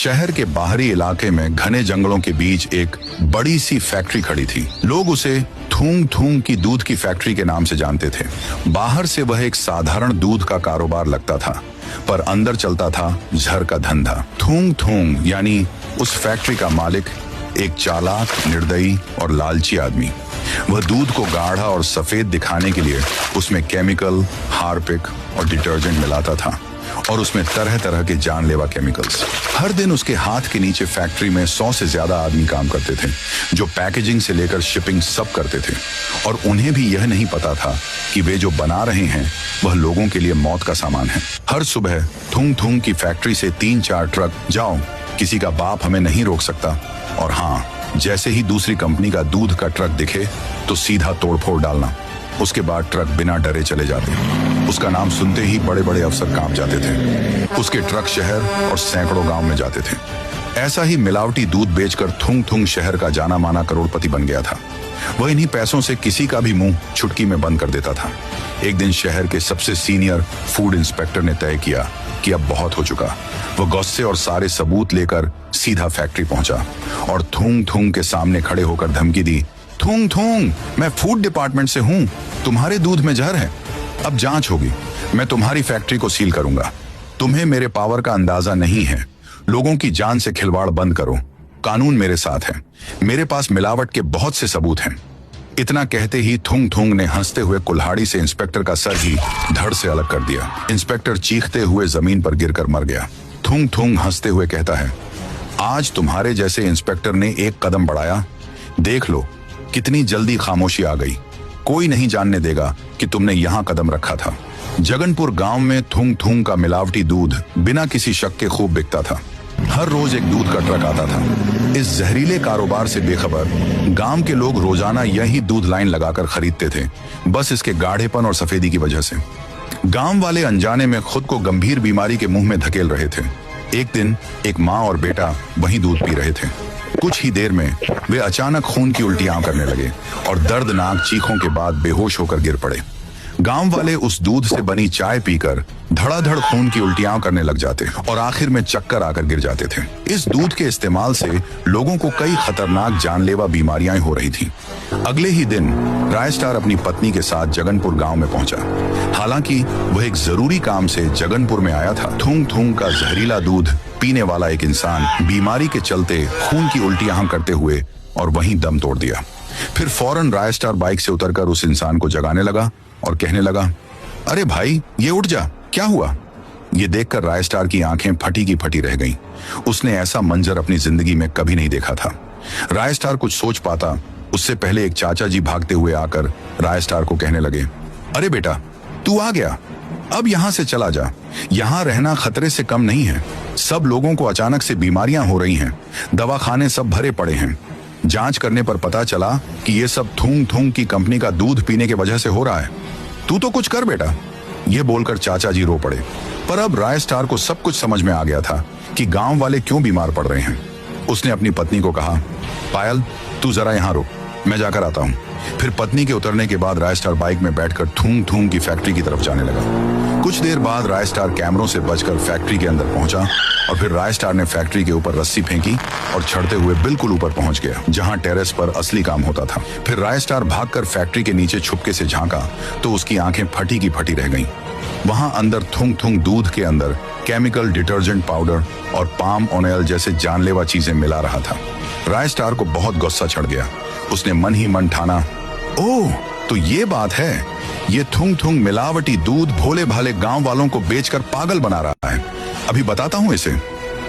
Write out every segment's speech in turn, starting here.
शहर के बाहरी इलाके में घने जंगलों के बीच एक बड़ी सी फैक्ट्री खड़ी थी। लोग उसे थूंग थूंग की दूध की फैक्ट्री के नाम से जानते थे। बाहर से वह एक साधारण दूध का कारोबार लगता था, पर अंदर चलता था झर का धंधा। थूंग थूंग यानी उस फैक्ट्री का मालिक एक चालाक, निर्दयी और लालची आदमी। वह दूध को गाढ़ा और सफेद दिखाने के लिए उसमें केमिकल, हार्पिक और डिटर्जेंट मिलाता था, और उसमें तरह तरह के जानलेवा केमिकल्स। हर दिन उसके हाथ के नीचे फैक्ट्री में 100 से ज्यादा आदमी काम करते थे, जो पैकेजिंग से लेकर शिपिंग सब करते थे। और उन्हें भी यह नहीं पता था कि वे जो बना रहे हैं वह लोगों के लिए मौत का सामान है। हर सुबह थूंग थूंग की फैक्ट्री से 3-4 ट्रक, जाओ, किसी का बाप हमें नहीं रोक सकता। और हाँ, जैसे ही दूसरी कंपनी का दूध का ट्रक दिखे तो सीधा तोड़फोड़ डालना। उसके बाद ट्रक बिना डरे चले जाते। उसका नाम सुनते ही बड़े बड़े अफसर कांप जाते थे। उसके ट्रक शहर और सैकड़ों गांव में जाते थे। ऐसा ही मिलावटी दूध बेचकर थुंग थुंग शहर का जाना माना करोड़पति बन गया था। वह इन्हीं पैसों से किसी का भी मुंह चुटकी में बंद कर देता था। एक दिन शहर के सबसे सीनियर फूड इंस्पेक्टर ने तय किया कि अब बहुत हो चुका। वह गुस्से और सारे सबूत लेकर सीधा फैक्ट्री पहुंचा और थूंग थूंग के सामने खड़े होकर धमकी दी, थूंग थूंग, मैं फूड डिपार्टमेंट से हूं, तुम्हारे दूध में जहर है, अब जांच होगी, मैं तुम्हारी फैक्ट्री को सील करूंगा। तुम्हें मेरे पावर का अंदाजा नहीं है। लोगों की जान से खिलवाड़ बंद करो, कानून मेरे साथ है, मेरे पास मिलावट के बहुत से सबूत हैं। इतना कहते ही थुंग थुंग ने हंसते हुए कुल्हाड़ी से इंस्पेक्टर का सर ही धड़ से अलग कर दिया। इंस्पेक्टर चीखते हुए जमीन पर गिरकर मर गया। थुंग थुंग हंसते हुए कहता है, आज तुम्हारे जैसे इंस्पेक्टर ने एक कदम बढ़ाया, देख लो कितनी जल्दी खामोशी आ गई। कोई नहीं जानने देगा कि तुमने यहाँ कदम रखा था। जगनपुर गांव में थुंग थुंग का मिलावटी दूध बिना किसी शक के खूब बिकता था। हर रोज एक दूध का ट्रक आता था। इस जहरीले कारोबार से बेखबर गांव के लोग रोजाना यही दूध लाइन लगाकर खरीदते थे, बस इसके गाढ़ेपन और सफेदी की वजह से। गांव वाले अनजाने में खुद को गंभीर बीमारी के मुंह में धकेल रहे थे। एक दिन एक माँ और बेटा वहीं दूध पी रहे थे। कुछ ही देर में वे अचानक खून की उल्टियां करने लगे और दर्दनाक चीखों के बाद बेहोश होकर गिर पड़े। गांव वाले उस दूध से बनी चाय पीकर धड़ाधड़ खून की उल्टियां करने लग जाते और आखिर में चक्कर आकर गिर जाते थे। इस दूध के इस्तेमाल से लोगों को कई खतरनाक जानलेवा बीमारियां हो रही थीं। अगले ही दिन राय स्टार अपनी पत्नी के साथ जगनपुर गांव में पहुंचा। हालांकि वह एक जरूरी काम से जगनपुर में आया था। थूंग थूंग का जहरीला दूध पीने वाला एक इंसान बीमारी के चलते खून की उल्टियां करते हुए और वहीं दम तोड़ दिया। फिर फौरन राय स्टार बाइक से उतरकर उस इंसान को जगाने लगा और कहने लगा, अरे भाई, ये उठ जा, क्या हुआ? ये देखकर राय स्टार की आंखें फटी की फटी रह गईं। उसने ऐसा मंजर अपनी जिंदगी में कभी नहीं देखा था। राय स्टार कुछ सोच पाता उससे पहले एक चाचा जी भागते हुए आकर राय स्टार को कहने लगे, अरे बेटा, तू आ गया, अब यहाँ से चला जा। यहाँ रहना खतरे से कम नहीं है। सब लोगों को अचानक से बीमारियां हो रही हैं, दवाखाने सब भरे पड़े हैं। जांच करने पर पता चला कि ये सब थूंग थूंग की कंपनी का दूध पीने की वजह से हो रहा है। तू तो कुछ कर बेटा। ये बोलकर चाचा जी रो पड़े। पर अब राय स्टार को सब कुछ समझ में आ गया था कि गांव वाले क्यों बीमार पड़ रहे हैं। उसने अपनी पत्नी को कहा, पायल, तू जरा यहाँ रुक, मैं जाकर आता हूँ। फिर पत्नी के उतरने के बाद राय स्टार बाइक में बैठकर थूंग थूंग की फैक्ट्री की तरफ जाने लगा। कुछ देर बाद राय स्टार कैमरों से बचकर फैक्ट्री के अंदर पहुंचा और फिर राय स्टार ने फैक्ट्री के ऊपर रस्सी फेंकी और चढ़ते हुए बिल्कुल ऊपर पहुंच गया, जहां टेरेस पर असली काम होता था। फिर राय स्टार भागकर फैक्ट्री के नीचे छुपके से झांका तो उसकी आंखें फटी की फटी रह गईं। वहां अंदर थुंग थुंग दूध के अंदर केमिकल, डिटर्जेंट पाउडर और पाम ऑयल जैसे जानलेवा चीजें मिला रहा था। राय स्टार को बहुत गुस्सा चढ़ गया। उसने मन ही मन ठाना, ओह, तो ये बात है, ये थुंग थुंग मिलावटी दूध भोले भाले गांव वालों को बेचकर पागल बना रहा है। अभी बताता हूं इसे।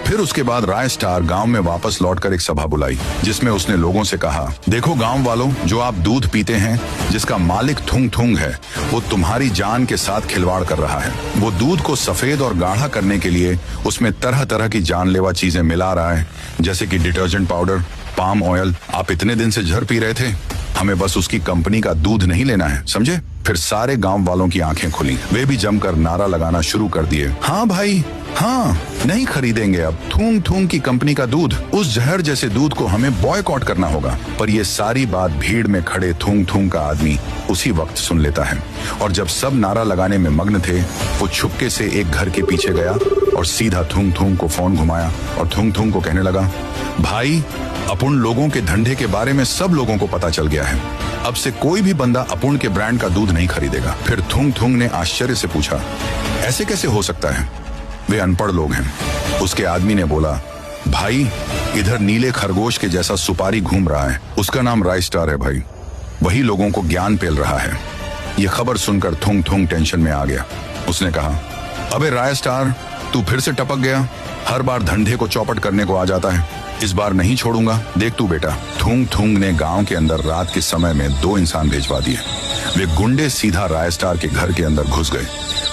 फिर उसके बाद राय स्टार गांव में वापस लौटकर एक सभा बुलाई, जिसमें उसने लोगों से कहा, देखो गांव वालों, जो आप दूध पीते हैं, जिसका मालिक थुंग थुंग है, वो तुम्हारी जान के साथ खिलवाड़ कर रहा है। वो दूध को सफेद और गाढ़ा करने के लिए उसमें तरह तरह की जानलेवा चीजें मिला रहा है, जैसे कि डिटर्जेंट पाउडर, पाम ऑयल। आप इतने दिन से जहर पी रहे थे, हमें बस उसकी कंपनी का दूध नहीं लेना है, समझे? फिर सारे गांव वालों की आंखें खुली। वे भी जमकर नारा लगाना शुरू कर दिए, हाँ भाई हाँ, नहीं खरीदेंगे अब थूंग थूंग की कंपनी का दूध। उस जहर जैसे दूध को हमें बॉयकॉट करना होगा। पर ये सारी बात भीड़ में खड़े थूंग थूंग का आदमी उसी वक्त सुन लेता है। और जब सब नारा लगाने में मग्न थे, वो छुपके से एक घर के पीछे गया और सीधा थूंग थूंग को फोन घुमाया और थूंग थूंग को कहने लगा, भाई अपूर्ण लोगों के धंधे के बारे में सब लोगों को पता चल गया है। अब से कोई भी बंदा अपूर्ण के ब्रांड का दूध नहीं खरीदेगा। फिर थूंग थूंग ने आश्चर्य से पूछा, ऐसे कैसे हो सकता है? वे अनपढ़ लोग हैं। उसके आदमी ने बोला, भाई इधर नीले खरगोश के जैसा सुपारी घूम रहा है, उसका नाम रायस्टार है भाई, वही लोगों को ज्ञान पेल रहा है। यह खबर सुनकर थूंग थूंग टेंशन में आ गया। उसने कहा, अबे रायस्टार, तू फिर से टपक गया। हर बार धंधे को चौपट करने को आ जाता है। इस बार नहीं छोड़ूंगा, देख तू बेटा। थूंग थूंग ने गांव के अंदर रात के समय में 2 इंसान भेजवा दिए। वे गुंडे सीधा रायस्टार के घर के अंदर घुस गए।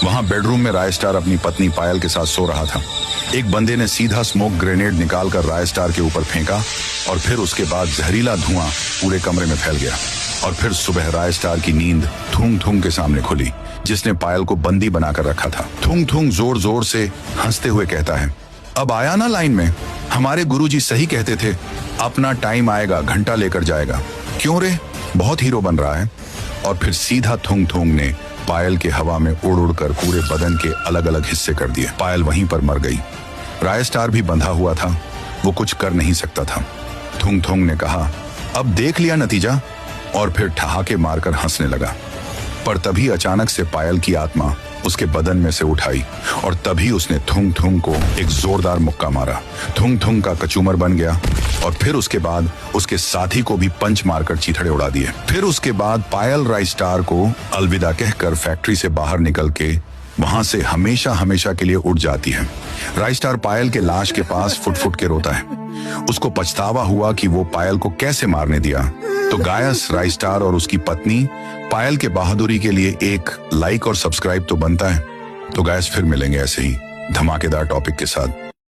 वहां बेडरूम में रायस्टार अपनी पत्नी पायल के साथ सो रहा था। एक बंदे ने सीधा स्मोक ग्रेनेड निकालकर रायस्टार के ऊपर फेंका और फिर उसके बाद जहरीला धुआं पूरे कमरे में फैल गया। और फिर सुबह रायस्टार की नींद थूंग थूंग के सामने खुली, जिसने पायल को बंदी बनाकर रखा था। थूंग थूंग जोर जोर से हंसते हुए कहता है, अब आया ना लाइन में? हमारे गुरुजी सही कहते थे, अपना टाइम आएगा घंटा लेकर जाएगा। क्यों रे, बहुत हीरो बन रहा है। और फिर सीधा थूंग थूंग ने पायल के हवा में उड़ उड़ कर पूरे बदन के अलग अलग हिस्से कर दिए। पायल वहीं पर मर गई। रायस्टार भी बंधा हुआ था, वो कुछ कर नहीं सकता था। थूंग थूंग ने कहा, अब देख लिया नतीजा, और फिर ठहाके मारकर हंसने लगा। पर तभी अचानक से पायल की आत्मा उसके बदन में से उठाई और तभी उसने थूंग थूंग को एक जोरदार मुक्का मारा। थूंग थूंग का कचूमर बन गया और फिर उसके बाद उसके साथी को भी पंच मारकर चीथड़े उड़ा दिए। फिर उसके बाद पायल रायस्टार को अलविदा कहकर फैक्ट्री से बाहर निकल के वहां से हमेशा हमेशा के लिए उड़ जाती है। रायस्टार पायल के लाश के पास फुट फुट के रोता है। उसको पछतावा हुआ कि वो पायल को कैसे मारने दिया। तो गायस, रायस्टार और उसकी पत्नी पायल के बहादुरी के लिए एक लाइक और सब्सक्राइब तो बनता है। तो गायस, फिर मिलेंगे ऐसे ही धमाकेदार टॉपिक के साथ।